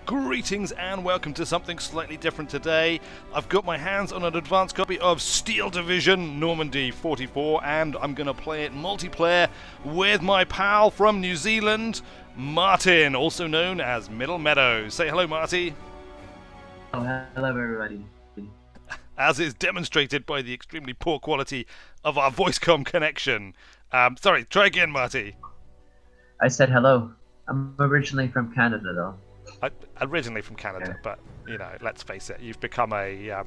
Greetings and welcome to something slightly different today. I've got my hands on an advanced copy of Steel Division Normandy 44 and I'm going to play it multiplayer with my pal from New Zealand, Martin, also known as Middle Meadows. Say hello, Marty. Oh, hello everybody. As is demonstrated by the extremely poor quality of our voice-com connection. Sorry, try again, Marty. I said hello. I'm originally from Canada, though. Originally from Canada, Yeah. but you know, let's face it, you've become a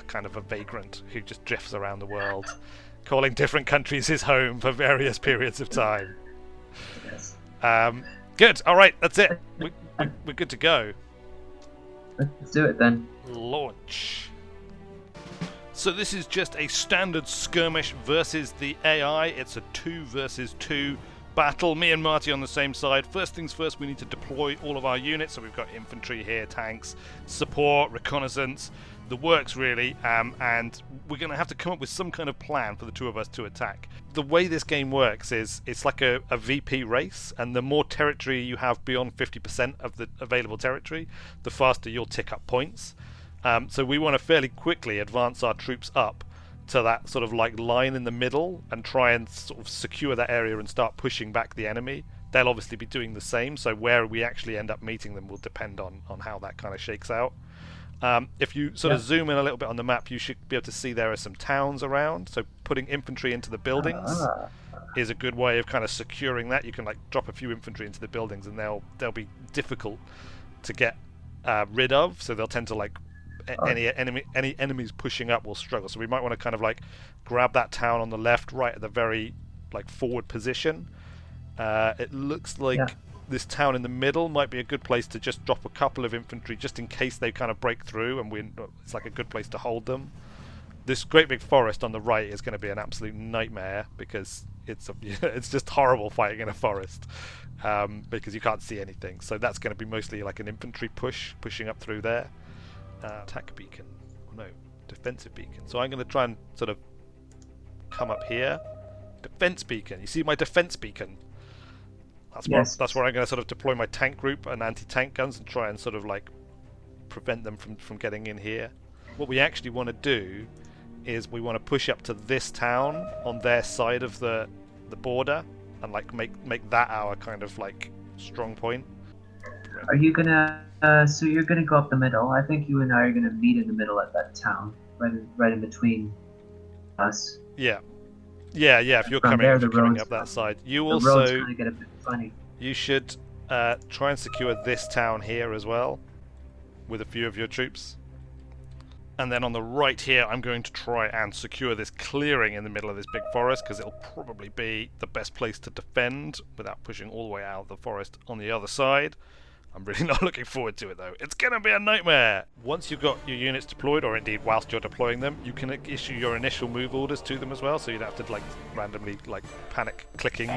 kind of a vagrant who just drifts around the world, calling different countries his home for various periods of time. Yes. Good. All right, that's it. We're good to go. Let's do it then. Launch. So this is just a standard skirmish versus the AI. It's a 2 versus 2 battle. Me and Marty on the same side. First things first, we need to deploy all of our units. So we've got infantry here, tanks, support, reconnaissance, the works really, and we're going to have to come up with some kind of plan for the two of us to attack. The way this game works is it's like a VP race, and the more territory you have beyond 50% of the available territory, the faster you'll tick up points. So we want to fairly quickly advance our troops up to that sort of like line in the middle and try and sort of secure that area and start pushing back the enemy. They'll obviously be doing the same, so where we actually end up meeting them will depend on how that kind of shakes out. If you sort of zoom in a little bit on the map, you should be able to see there are some towns around, so putting infantry into the buildings is a good way of kind of securing that. You can like drop a few infantry into the buildings and they'll be difficult to get rid of, so they'll tend to like any enemies pushing up will struggle. So we might want to kind of like grab that town on the left, right at the very like forward position. It looks like this town in the middle might be a good place to just drop a couple of infantry just in case they kind of break through, and it's like a good place to hold them. This great big forest on the right is going to be an absolute nightmare because it's just horrible fighting in a forest because you can't see anything. So that's going to be mostly like an infantry pushing up through there. Attack beacon. No, defensive beacon. So I'm going to try and sort of come up here. Defense beacon. You see my defense beacon? That's where I'm going to sort of deploy my tank group and anti-tank guns and try and sort of like prevent them from getting in here. What we actually want to do is we want to push up to this town on their side of the border and like make that our kind of like strong point. Are you gonna? So you're gonna go up the middle. I think you and I are gonna meet in the middle at that town, right in between us. Yeah. If you're coming up that side, you the also roads kind of get a bit funny. You should try and secure this town here as well, with a few of your troops. And then on the right here, I'm going to try and secure this clearing in the middle of this big forest, because it'll probably be the best place to defend without pushing all the way out of the forest on the other side. I'm really not looking forward to it though. It's going to be a nightmare! Once you've got your units deployed, or indeed whilst you're deploying them, you can issue your initial move orders to them as well, so you don't have to like randomly like panic clicking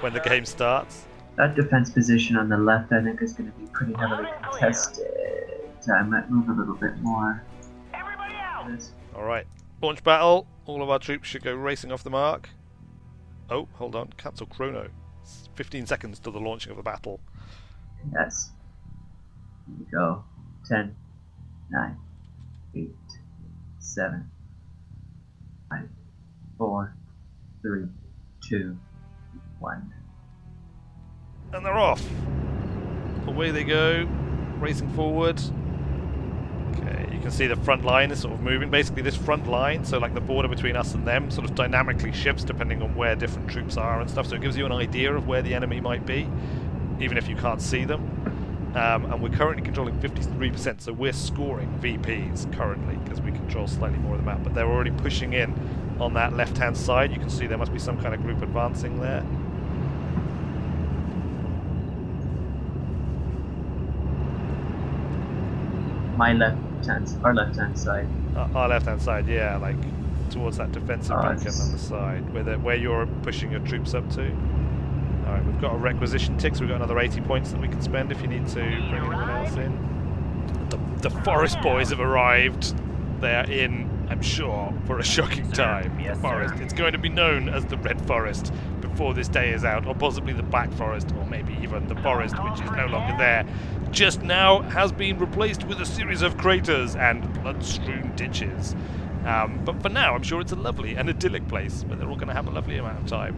when the game starts. That defense position on the left, I think, is going to be pretty heavily contested. I might move a little bit more. Alright, launch battle. All of our troops should go racing off the mark. Oh, hold on, cancel chrono. It's 15 seconds to the launching of the battle. Yes. Here we go. 10, 9, 8, 7, 5, 4, 3, 2, 1. And they're off. Away they go, racing forward. Okay, you can see the front line is sort of moving. Basically this front line, so like the border between us and them, sort of dynamically shifts depending on where different troops are and stuff, so it gives you an idea of where the enemy might be, even if you can't see them. And we're currently controlling 53%, so we're scoring VPs currently, because we control slightly more of the map, but they're already pushing in on that left-hand side. You can see there must be some kind of group advancing there. Our left-hand side. Our left-hand side, yeah, like towards that defensive beacon on the side, where you're pushing your troops up to. Alright, we've got a requisition tick, so we've got another 80 points that we can spend if you need to bring anyone else in. The forest boys have arrived. They are in I'm sure, for a shocking time. Yes, The forest. sir. It's going to be known as the Red Forest before this day is out, or possibly the Black Forest, or maybe even the forest, which is no longer there. Just now has been replaced with a series of craters and blood-strewn ditches. But for now, I'm sure it's a lovely and idyllic place where they're all going to have a lovely amount of time.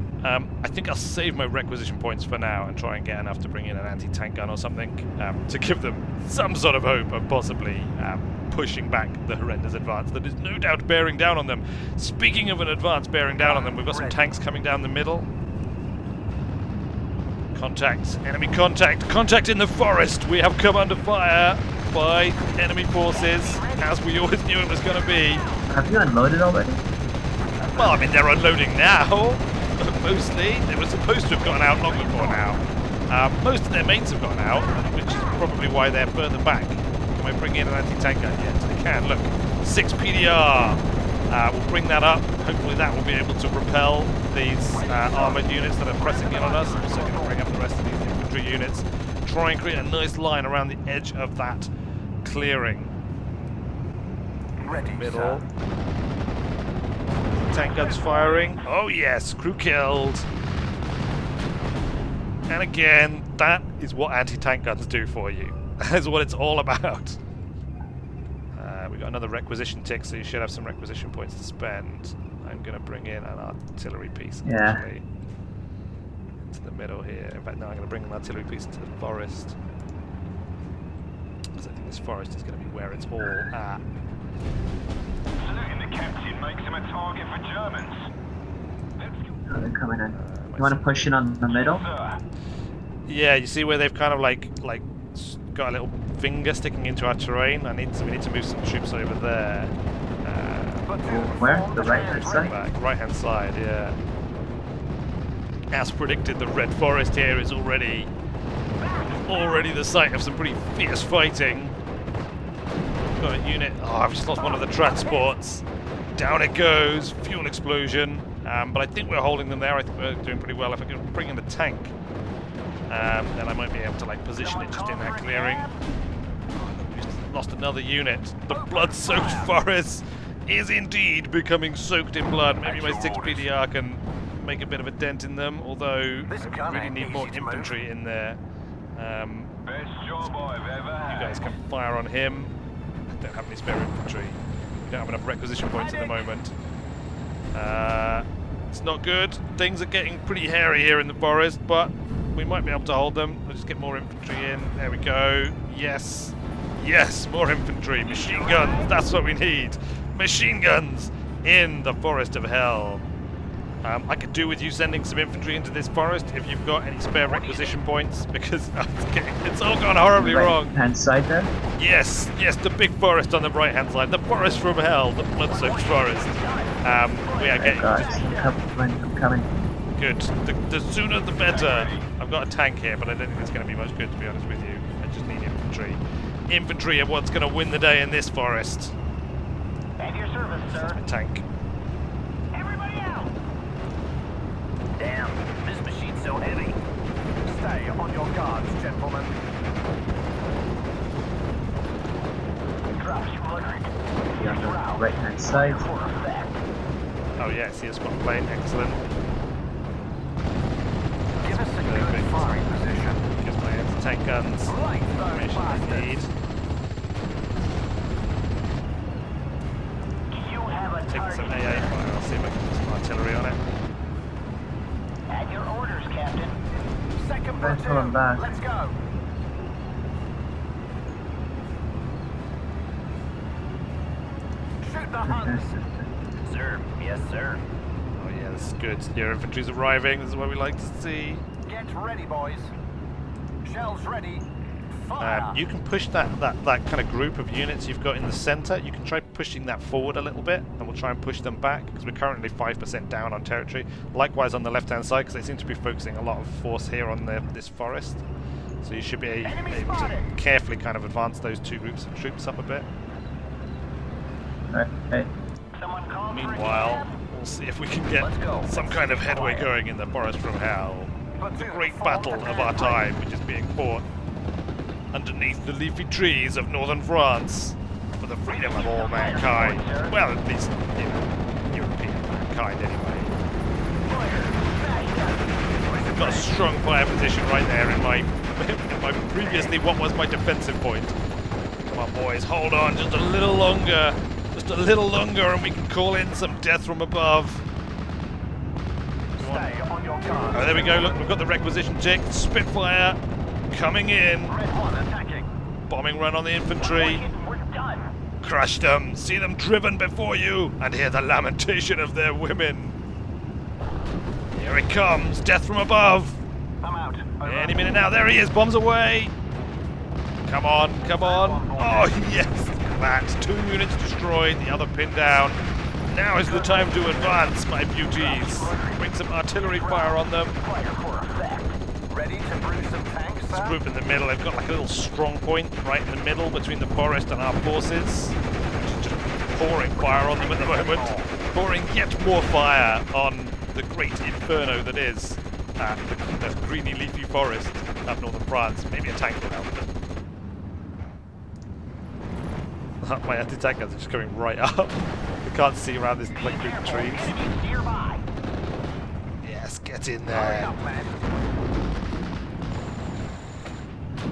I think I'll save my requisition points for now and try and get enough to bring in an anti-tank gun or something to give them some sort of hope of possibly pushing back the horrendous advance that is no doubt bearing down on them. Speaking of an advance bearing down on them, we've got some tanks coming down the middle. Contact, enemy contact, contact in the forest. We have come under fire by enemy forces, as we always knew it was going to be. Have you unloaded already? Well, I mean, they're unloading now, mostly. They were supposed to have gotten out long before now. Most of their mates have gotten out, which is probably why they're further back. Can I bring in an anti-tank gun yet? They can, look. 6 PDR. We'll bring that up. Hopefully that will be able to repel these armoured units that are pressing in on us. I'm also going to bring up the rest of these infantry units. Try and create a nice line around the edge of that clearing. Ready, Middle. sir. Tank guns firing. Oh yes, crew killed. And again, that is what anti-tank guns do for you. That is what it's all about. We got another requisition tick, so you should have some requisition points to spend. I'm going to bring in an artillery piece, actually, into the middle here. In fact, no, I'm going to bring an artillery piece into the forest, because I think this forest is going to be where it's all at. Saluting the captain makes him a target for Germans. Oh, they're coming in. You want to push it on the middle? Sir. Yeah, you see where they've kind of like got a little finger sticking into our terrain. We need to move some troops over there. Where? The right-hand side? Back, right-hand side, yeah. As predicted, the Red Forest here is already the site of some pretty fierce fighting. Got a unit. Oh, I've just lost one of the transports. Down it goes. Fuel explosion. But I think we're holding them there. I think we're doing pretty well. If I can bring in the tank, then I might be able to position it just in that clearing. We just lost another unit. The blood-soaked forest is indeed becoming soaked in blood. Maybe my 6 PDR can make a bit of a dent in them, although I really need more infantry in there. Best job I've ever had. You guys can fire on him. I don't have any spare infantry. We don't have enough requisition points at the moment. It's not good. Things are getting pretty hairy here in the forest, but we might be able to hold them. We'll just get more infantry in. There we go. Yes. Yes, more infantry. Machine guns. That's what we need. Machine guns in the forest of hell. I could do with you sending some infantry into this forest if you've got any spare requisition points, because it's all gone horribly wrong. Right-hand side there? Yes, yes, the big forest on the right-hand side. The forest from hell. The blood-soaked forest. We are getting... I'm coming. Good. The sooner the better. I've got a tank here, but I don't think it's going to be much good, to be honest with you. I just need infantry. Infantry are what's going to win the day in this forest. At your service, sir. A tank. Everybody out! Damn, this machine's so heavy. Stay on your guards, gentlemen. Drop you On the right-hand side. Oh yeah, see a spot plane. Excellent. Give us a good firing position. Gives my anti-tank guns information I need. You have a Take some target. AA fire. I'll see if I can put some artillery on it. At your orders, Captain. Second Let's pull him platoon. back. Let's go. Shoot the Huns. Sir, yes, sir. Oh yeah, this is good. Your infantry's arriving. This is what we like to see. Get ready, boys. Shells ready. Fire. You can push that kind of group of units you've got in the center. You can try pushing that forward a little bit, and we'll try and push them back, because we're currently 5% down on territory. Likewise on the left-hand side, because they seem to be focusing a lot of force here on this forest. So you should be able to carefully kind of advance those two groups of troops up a bit. Right. Someone call for Meanwhile, we'll see if we can get some kind of headway going in the forest from hell. The great battle of our time, which is being fought underneath the leafy trees of northern France. for the freedom of all mankind. Well, at least, you know, European mankind anyway. I've got a strong fire position right there in my previously what was my defensive point. Come on, boys, hold on just a little longer. Just a little longer and we can call in some death from above. Stay on your guard. Oh, there we go. Look, we've got the requisition tick. Spitfire coming in. Red 1 attacking. Bombing run on the infantry. We're done. Crush them. See them driven before you and hear the lamentation of their women. Here it comes. Death from above. I'm out. Over. Any minute now. There he is. Bombs away. Come on. Come on. Oh, yes. That's 2 units destroyed. The other pinned down. Now is the time to advance, my beauties. Bring some artillery fire on them. Ready to brew some tanks, This sir? group in the middle, they've got like a little strong point right in the middle between the forest and our forces. Which is just pouring fire on them at the moment. Pouring yet more fire on the great inferno that is the greeny leafy forest of northern France. Maybe a tank will help them. My anti-tank guns are just coming right up. You can't see around this like group of trees. Yes, get in there.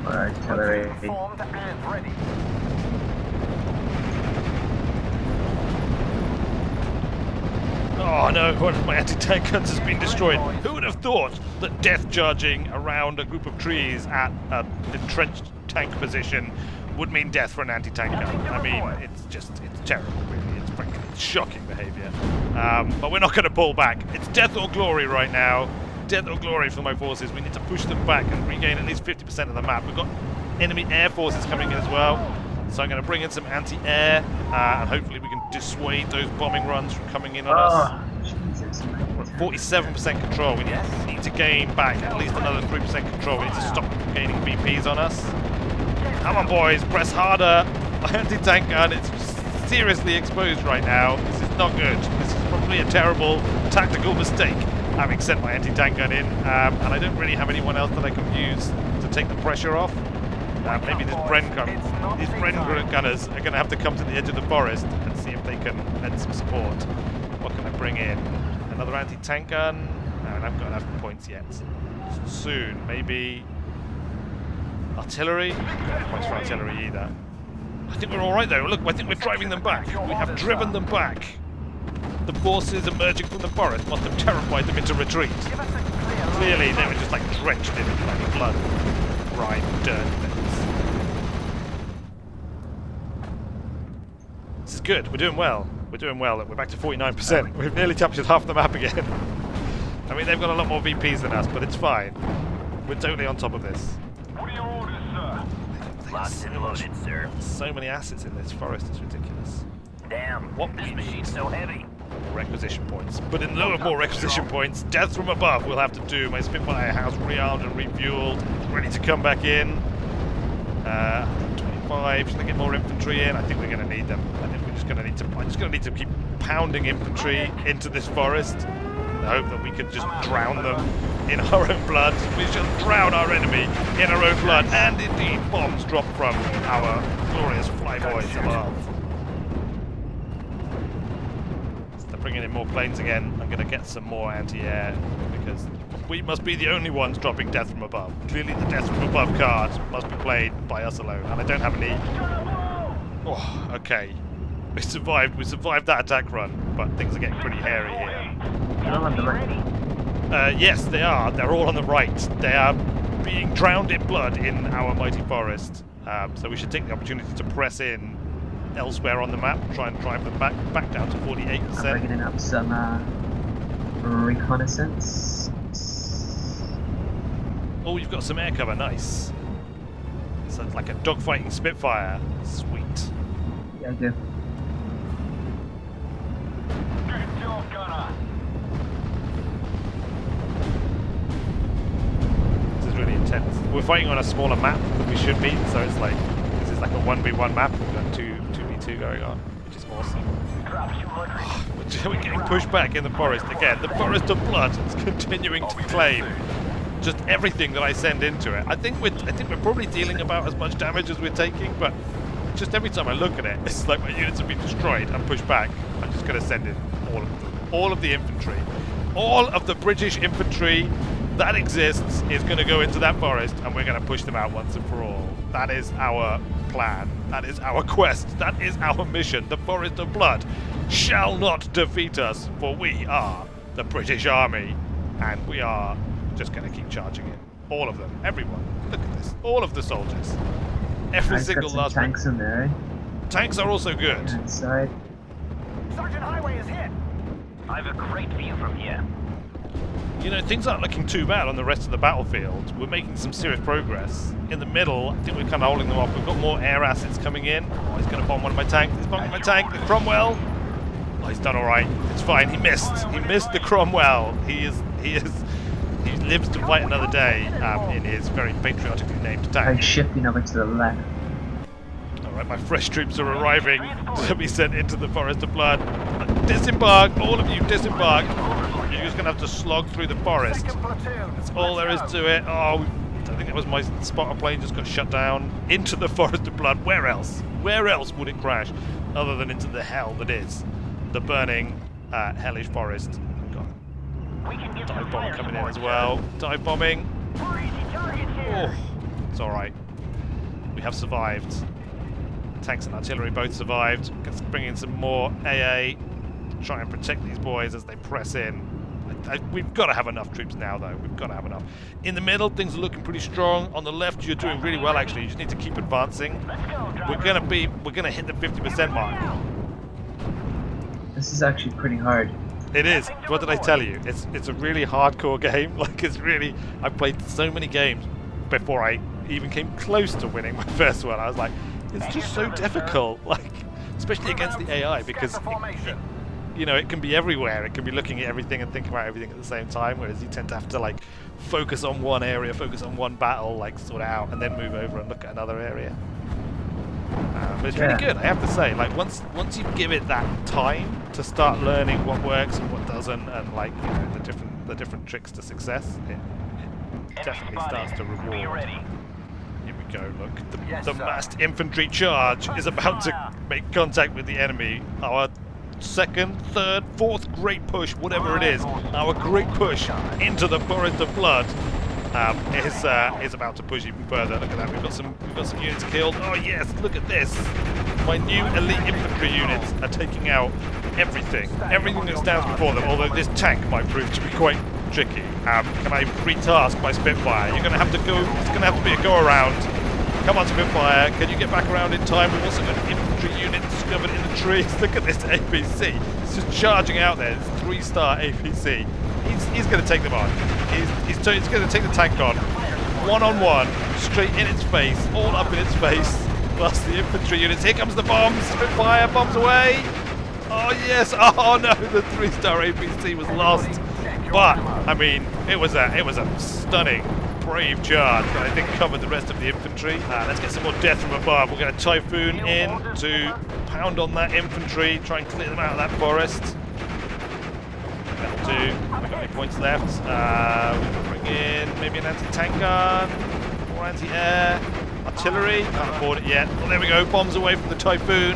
Artillery. Formed and ready. Oh no, one of my anti-tank guns has been destroyed. Who would have thought that death charging around a group of trees at an entrenched tank position would mean death for an anti-tank gun? I mean, it's terrible, really. It's frankly shocking behaviour. But we're not going to pull back. It's death or glory right now. Death or glory for my forces. We need to push them back and regain at least 50% of the map. We've got enemy air forces coming in as well. So I'm going to bring in some anti-air, and hopefully we can dissuade those bombing runs from coming in on us. Jesus. We're at 47% control. We need to gain back at least another 3% control. We need to stop them from gaining VPs on us. Come on, boys, press harder. My anti-tank gun is seriously exposed right now. This is not good. This is probably a terrible tactical mistake, having sent my anti-tank gun in, and I don't really have anyone else that I can use to take the pressure off. Maybe these Bren gunners are going to have to come to the edge of the forest and see if they can lend some support. What can I bring in? Another anti-tank gun? No, I haven't got enough points yet. Soon, maybe artillery? I don't have points for artillery either. I think we're alright though. Look, I think we're driving them back. We have driven them back. The forces emerging from the forest must have terrified them into retreat. Clearly, they were just like drenched in like blood, grime, dirt things. This is good. We're doing well. We're doing well. We're back to 49%. We've nearly captured half the map again. I mean, they've got a lot more VPs than us, but it's fine. We're totally on top of this. What are your orders, sir? Locked and loaded, sir. So many assets in this forest, it's ridiculous. Damn, What this we machine's so heavy. Requisition points. But in lieu of more requisition points, death from above we'll have to do. My Spitfire house rearmed and refueled, ready to come back in. 25, should I get more infantry in? I think we're going to need them. I think we're just going to need to, I'm just going to need to keep pounding infantry into this forest in the hope that we can just drown them in our own blood. We shall drown our enemy in our own blood, and indeed bombs drop from our glorious flyboys above. Bringing in more planes again. I'm going to get some more anti-air because we must be the only ones dropping death from above. Clearly the death from above card must be played by us alone, and I don't have any. Oh, okay. We survived that attack run, but things are getting pretty hairy here. They're all on the right. Yes, they are. They're all on the right. They are being drowned in blood in our mighty forest. So we should take the opportunity to press in elsewhere on the map, try and drive them back down to 48%. I'm bringing up some reconnaissance. Oh, you've got some air cover, nice. So it's like a dogfighting Spitfire. Sweet. Yeah, I do. Good job, gunner. This is really intense. We're fighting on a smaller map than we should be, so it's like, this is like a 1v1 map. We've got 2v2 going on, which is awesome. We're getting pushed back in the forest again. The forest of blood is continuing to claim just everything that I send into it. I think we're probably dealing about as much damage as we're taking, but just every time I look at it, it's like my units have been destroyed and pushed back. I'm just going to send in all of them. All of the infantry. All of the British infantry that exists is going to go into that forest, and we're going to push them out once and for all. That is our plan. That is our quest. That is our mission. The Forest of Blood shall not defeat us, for we are the British Army, and we are just going to keep charging in. All of them. Everyone. Look at this. All of the soldiers. Every single last one. Tanks in there. Tanks are also good. Inside. Sergeant Highway is hit. I have a great view from here. You know, things aren't looking too bad on the rest of the battlefield. We're making some serious progress. In the middle, I think we're kind of holding them off. We've got more air assets coming in. Oh, he's going to bomb one of my tanks. He's bombing my tank. The Cromwell. Oh, he's done all right. It's fine. He missed. He missed the Cromwell. He lives to fight another day in his very patriotically named I'm tank. shifting over to the left. Alright, my fresh troops are arriving to be sent into the Forest of Blood. Disembark! All of you disembark! You're just going to have to slog through the forest. That's all there is to it. Oh, I think that was my spotter plane just got shut down. Into the Forest of Blood. Where else? Where else would it crash? Other than into the hell that is the burning, hellish forest. Dive bomb coming in as well. Dive bombing. Oh, it's alright. We have survived. Tanks and artillery both survived. Let's bring in some more AA. Try and protect these boys as they press in. We've got to have enough troops now, though. We've got to have enough. In the middle, things are looking pretty strong. On the left, you're doing really well, actually. You just need to keep advancing. We're gonna hit the 50% mark. This is actually pretty hard. It is. What did I tell you? It's a really hardcore game. Like, it's really... I've played so many games before I even came close to winning my first one. I was like, it's just so difficult. Like, especially against the AI, because you know, it can be everywhere. It can be looking at everything and thinking about everything at the same time, whereas you tend to have to like focus on one area, focus on one battle, like sort it out, and then move over and look at another area. But it's really good, I have to say. Like once you give it that time to start learning what works and what doesn't, and like, you know, the different tricks to success, it definitely starts to reward. Here we go. Look, the massed infantry charge is about to make contact with the enemy. Our second, third, fourth great push, whatever it is, our great push into the Forest of Blood is about to push even further. Look at that. We've got some units killed. Oh yes, look at this. My new elite infantry units are taking out everything that stands before them. Although this tank might prove to be quite tricky. Can I retask my Spitfire? You're going to have to go. It's going to have to be a go around. Come on, Spitfire. Can you get back around in time? We've also got an infantry unit discovered in the trees. Look at this APC. It's just charging out there. It's 3-star APC. He's going to take them on. He's going to take the tank on. One-on-one, straight in its face, all up in its face. Whilst the infantry units. Here comes the bombs. Spitfire bombs away. Oh yes. Oh no, the 3-star APC was lost. But I mean, it was a stunning, brave charge that I think covered the rest of the infantry. Let's get some more death from above. We're going to Typhoon in to pound on that infantry, try and clear them out of that forest. That'll do. We've got any points left. We can bring in maybe an anti-tank gun, or anti-air, artillery. Can't afford it yet. Well, there we go. Bombs away from the Typhoon.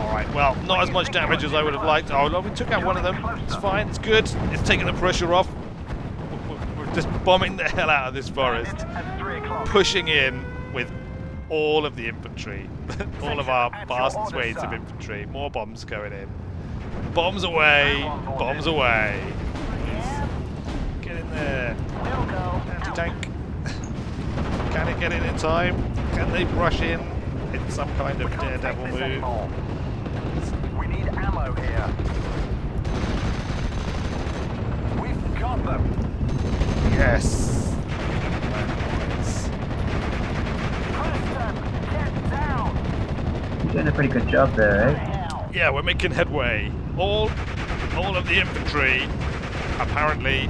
Alright, well, not as much damage as I would have liked. Oh, no, we took out one of them. It's fine. It's good. It's taking the pressure off. We're just bombing the hell out of this forest. Pushing in with all of the infantry. All of our vast swathes of infantry. More bombs going in. Bombs away. Bombs away. Get in there. Anti-tank. Can it get in time? Can they rush in some kind of daredevil move? We need ammo here. We've got them. Yes. Preston, get down. You're doing a pretty good job there, eh? Yeah, we're making headway. All of the infantry apparently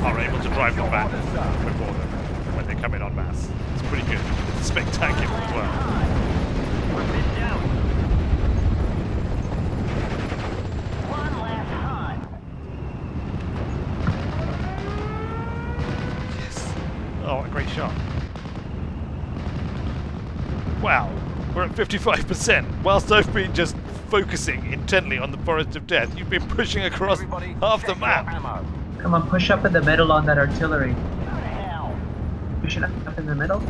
are able to drive them back before them when they come in en masse. It's pretty good. It's spectacular as well. Yes. Oh, what a great shot. Wow, we're at 55%. Whilst I've been just focusing intently on the Forest of Death, you've been pushing across Everybody, half the check your map. ammo. Come on, push up in the middle on that artillery. Hell. Push it up in the middle.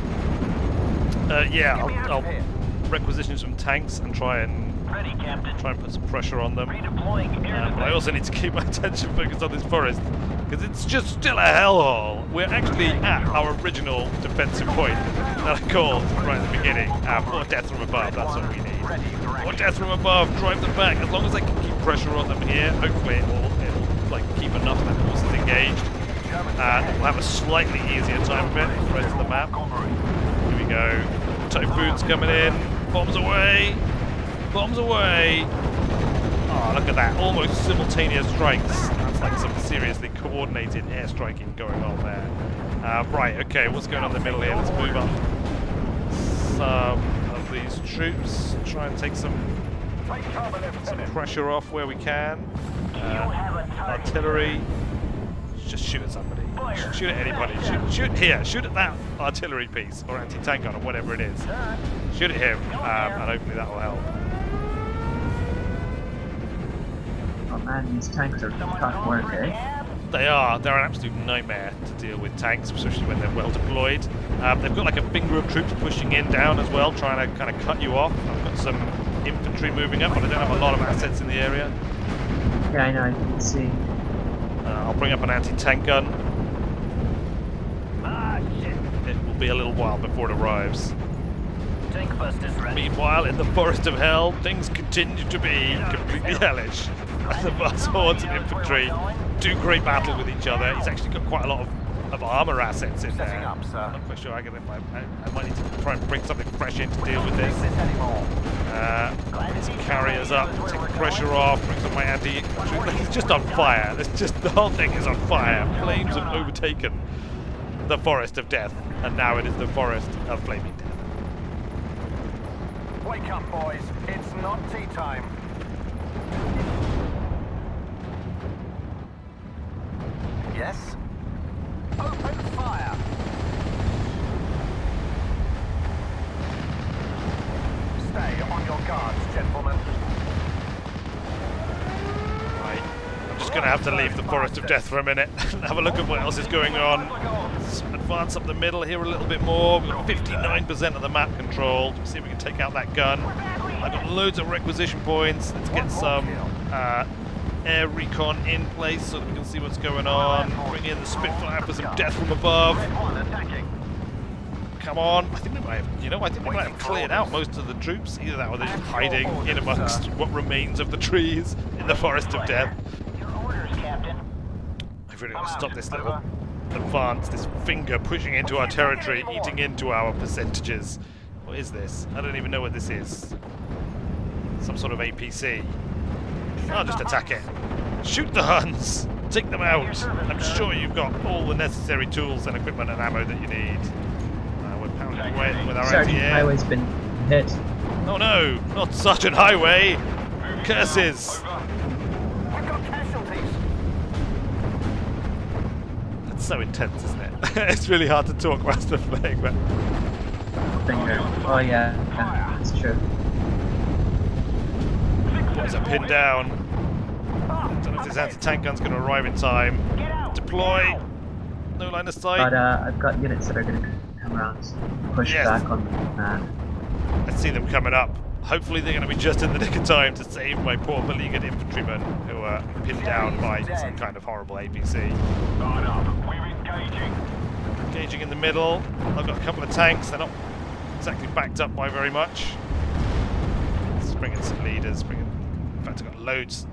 Yeah, Get me out I'll of here. requisition some tanks and try and Ready, Captain. put some pressure on them. Redeploying air But I also need to keep my attention focused on this forest because it's just still a hellhole. We're actually at our original defensive point that I called right at the beginning. More death from above, that's what we need. Ready for More action. death from above, drive them back. As long as I can keep pressure on them here, hopefully it'll like keep enough of the forces engaged. We'll have a slightly easier time of it for the rest of the map. Here we go. Typhoon's coming in. Bombs away. Bombs away. Oh, look at that. Almost simultaneous strikes. That's like some seriously coordinated airstriking going on there. Right, okay, what's going on in the middle here? Let's move up some of these troops. Try and take some pressure off where we can. Artillery. Just shoot at somebody. Shoot at anybody. Shoot here. Shoot at that artillery piece or anti-tank gun or whatever it is. Shoot at him, and hopefully that will help. Oh man, these tanks are tough work, eh? They are. They're an absolute nightmare to deal with tanks, especially when they're well deployed. They've got like a finger of troops pushing in down as well, trying to kind of cut you off. I've got some infantry moving up, but I don't have a lot of assets in the area. Yeah, I know, I can see. I'll bring up an anti-tank gun. Ah, shit. It will be a little while before it arrives. Tank busters ready. Meanwhile, in the Forest of Hell, things continue to be completely hellish. The vast hordes of infantry do great battle with each other. He's actually got quite a lot of armor assets in there. Setting up, sir. I'm not quite sure I might need to try and bring something fresh in to deal with this. This anymore. Bring some carriers up, take the pressure off, bring some my anti. It's just on fire. It's just the whole thing is on fire. Flames have overtaken the Forest of Death, and now it is the Forest of Flaming Death. Wake up, boys. It's not tea time. Yes? Open fire. Stay on your guards, gentlemen. Right. I'm just going to have to leave the Forest of Death for a minute and have a look at what else is going on. Let's advance up the middle here a little bit more. We've got 59% of the map controlled. See if we can take out that gun. I've got loads of requisition points. Let's get some air recon in place so that we can see what's going on. Bring in the Spitfire for some death from above. Come on. I think we might have cleared out most of the troops. Either that or they're just hiding in amongst what remains of the trees in the Forest of Death. Your orders, Captain. I really want to stop this little advance, this finger pushing into our territory, eating into our percentages. What is this? I don't even know what this is. Some sort of APC. I'll just attack it. Shoot the Huns! Take them out! I'm sure you've got all the necessary tools and equipment and ammo that you need. We're pounding away at them with our Sergeant anti-air. Highway's been hit. Oh no! Not Sergeant Highway! Curses! We've got casualties. That's so intense, isn't it? It's really hard to talk whilst we're playing, but... Finger. Oh yeah, it's true. Boys are pinned down. Don't know if this anti-tank gun's going to arrive in time. Deploy. No line of sight. But I've got units that are going to come around, push Yes. back on I see them coming up. Hopefully they're going to be just in the nick of time to save my poor beleaguered infantrymen who are pinned down by some kind of horrible APC. Line up. We're engaging. Engaging in the middle. I've got a couple of tanks. They're not exactly backed up by very much. Let's bring in some leaders. In fact, I've got loads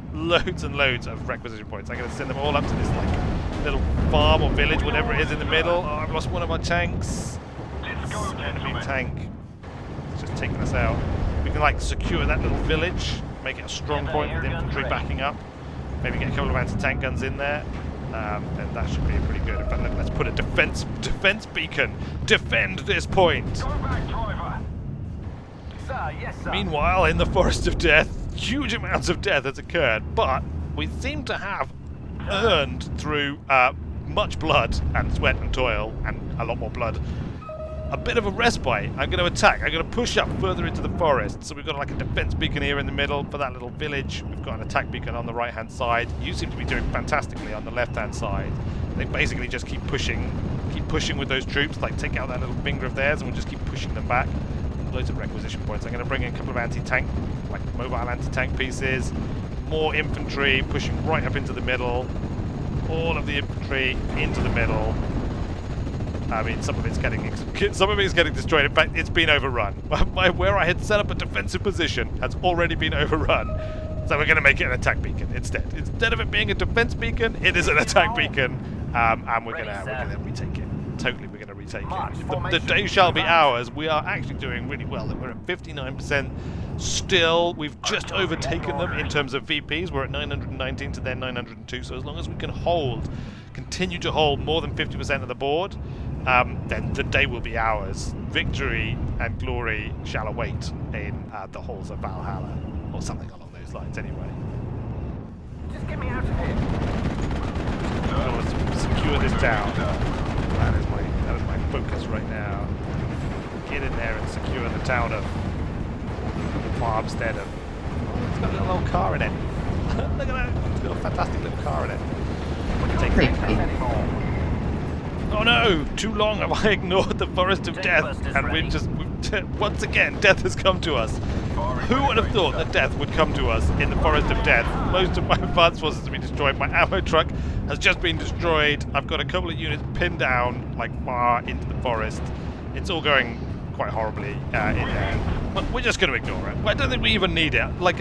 and loads of requisition points. I'm going to send them all up to this like little farm or village, whatever it is in the middle. Oh, I've lost one of my tanks. Let's go, Enemy tank. It's just taking us out. We can like secure that little village, make it a strong point with infantry backing up. Maybe get a couple of anti-tank guns in there. Then that should be pretty good. In fact, look, let's put a defense beacon. Defend this point. Go back, driver. Sir, yes, sir. Meanwhile, in the Forest of Death, huge amounts of death has occurred, but we seem to have earned through much blood and sweat and toil and a lot more blood a bit of a respite. I'm going to attack. I'm going to push up further into the forest. So we've got like a defense beacon here in the middle for that little village. We've got an attack beacon on the right-hand side. You seem to be doing fantastically on the left-hand side. They basically just keep pushing with those troops. Like take out that little finger of theirs, and we'll just keep pushing them back. Loads of requisition points. I'm going to bring in a couple of anti-tank, like mobile anti-tank pieces. More infantry pushing right up into the middle. All of the infantry into the middle. I mean, some of it's getting destroyed. In fact, it's been overrun. Where I had set up a defensive position has already been overrun. So we're going to make it an attack beacon instead. Instead of it being a defense beacon, it is an attack beacon, and we're going to retake it. Totally, we're going to retake it. The day shall be ours. We are actually doing really well. We're at 59%. Still, we've just overtaken them in terms of VPs. We're at 919 to their 902. So as long as we can continue to hold more than 50% of the board, then the day will be ours. Victory and glory shall await in the halls of Valhalla, or something along those lines. Anyway, Just get me out of here. let's secure this town. That is my focus right now. Get in there and secure the town of Farmstead. It's got a little old car in it. Look at that! It's got a fantastic little car in it. Take it. Oh no! Too long have I ignored the forest of death, and once again, death has come to us. Who would have thought that death would come to us in the forest of death? Most of my advanced forces have been destroyed. My ammo truck has just been destroyed. I've got a couple of units pinned down, like far into the forest. It's all going quite horribly in there. But we're just going to ignore it. I don't think we even need it. Like,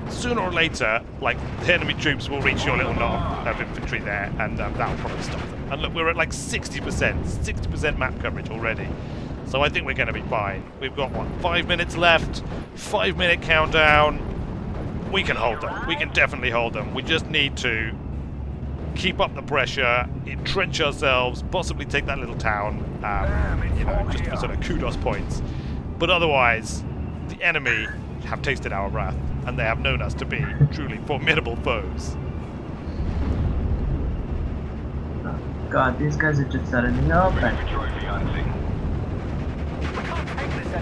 sooner or later, like, the enemy troops will reach your little knot of infantry there, and that'll probably stop them. And look, we're at like 60% map coverage already. So I think we're going to be fine. We've got, what, 5 minutes left? 5-minute countdown. We can hold them. We can definitely hold them. We just need to keep up the pressure, entrench ourselves, possibly take that little town, just for sort of kudos points. But otherwise, the enemy have tasted our wrath, and they have known us to be truly formidable foes. Oh, God, these guys are just out in the open.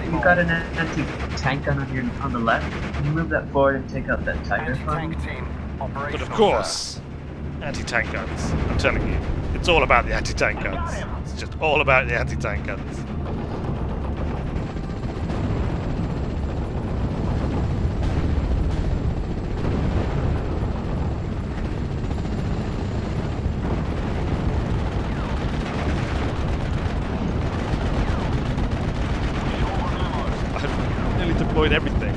You got an anti-tank gun on the left. Can you move that forward and take out that tiger farm? But of course, anti-tank guns. I'm telling you, it's all about the anti-tank guns. It's just all about the anti-tank guns. Deployed everything.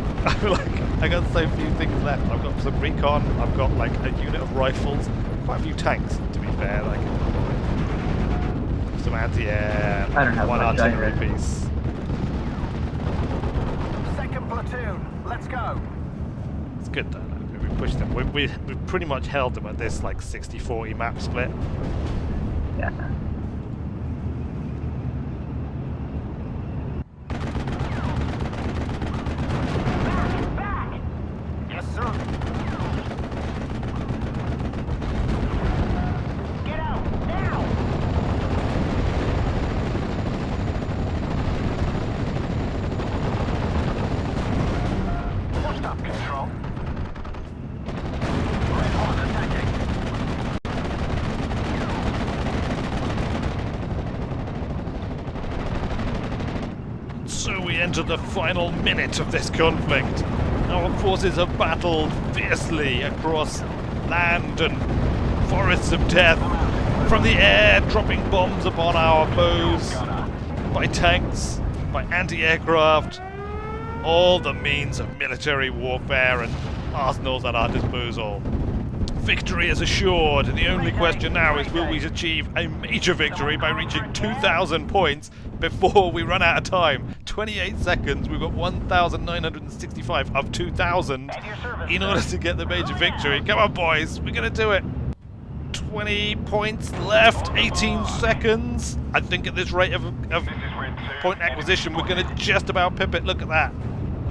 I got so few things left. I've got some recon, I've got like a unit of rifles, quite a few tanks to be fair, like some anti-air, I don't have one much artillery either. piece. Second platoon, let's go. It's good though, like, we pushed them. We've pretty much held them at this like 60-40 map split. Yeah. So we enter the final minute of this conflict. Our forces have battled fiercely across land and forests of death, from the air dropping bombs upon our foes, by tanks, by anti-aircraft, all the means of military warfare and arsenals at our disposal. Victory is assured. The only question now is, will we achieve a major victory by reaching 2,000 points before we run out of time? 28 seconds, we've got 1,965 of 2,000 in order to get the major victory. Come on, boys, we're going to do it. 20 points left, 18 seconds. I think at this rate of point acquisition, we're going to just about pip it. Look at that.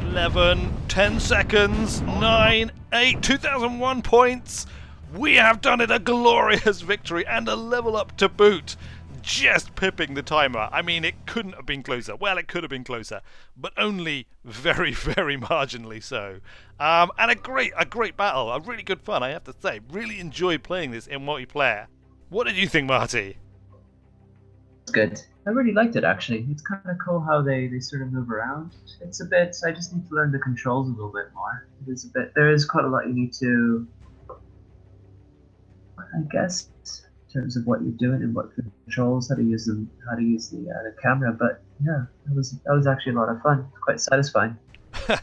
11, 10 seconds, 9, 8, 2,001 points. We have done it, a glorious victory and a level up to boot. just pipping the timer. I mean, it couldn't have been closer. Well, it could have been closer, but only very, very marginally so. And a great battle, a really good fun, I have to say. Really enjoyed playing this in multiplayer. What did you think, Marty? It's good. I really liked it, actually. It's kind of cool how they sort of move around. It's a bit. I just need to learn the controls a little bit more. There is quite a lot you need to, I guess, in terms of what you're doing and what controls, how to use them, how to use the camera. But yeah, that was actually a lot of fun. Quite satisfying. A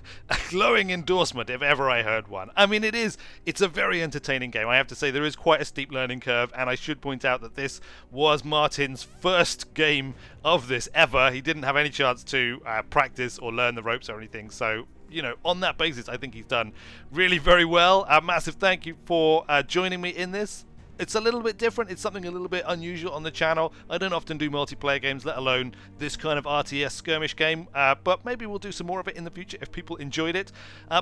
glowing endorsement if ever I heard one. I mean, it's a very entertaining game. I have to say there is quite a steep learning curve, and I should point out that this was Martin's first game of this ever. He didn't have any chance to practice or learn the ropes or anything, so you know, on that basis I think he's done really very well. A massive thank you for joining me in this. It's a little bit different. It's something a little bit unusual on the channel. I don't often do multiplayer games, let alone this kind of RTS skirmish game. But maybe we'll do some more of it in the future if people enjoyed it.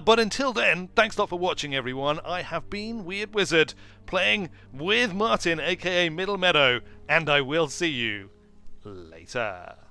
But until then, thanks a lot for watching, everyone. I have been Weird Wizard, playing with Martin, aka Middle Meadow, and I will see you later.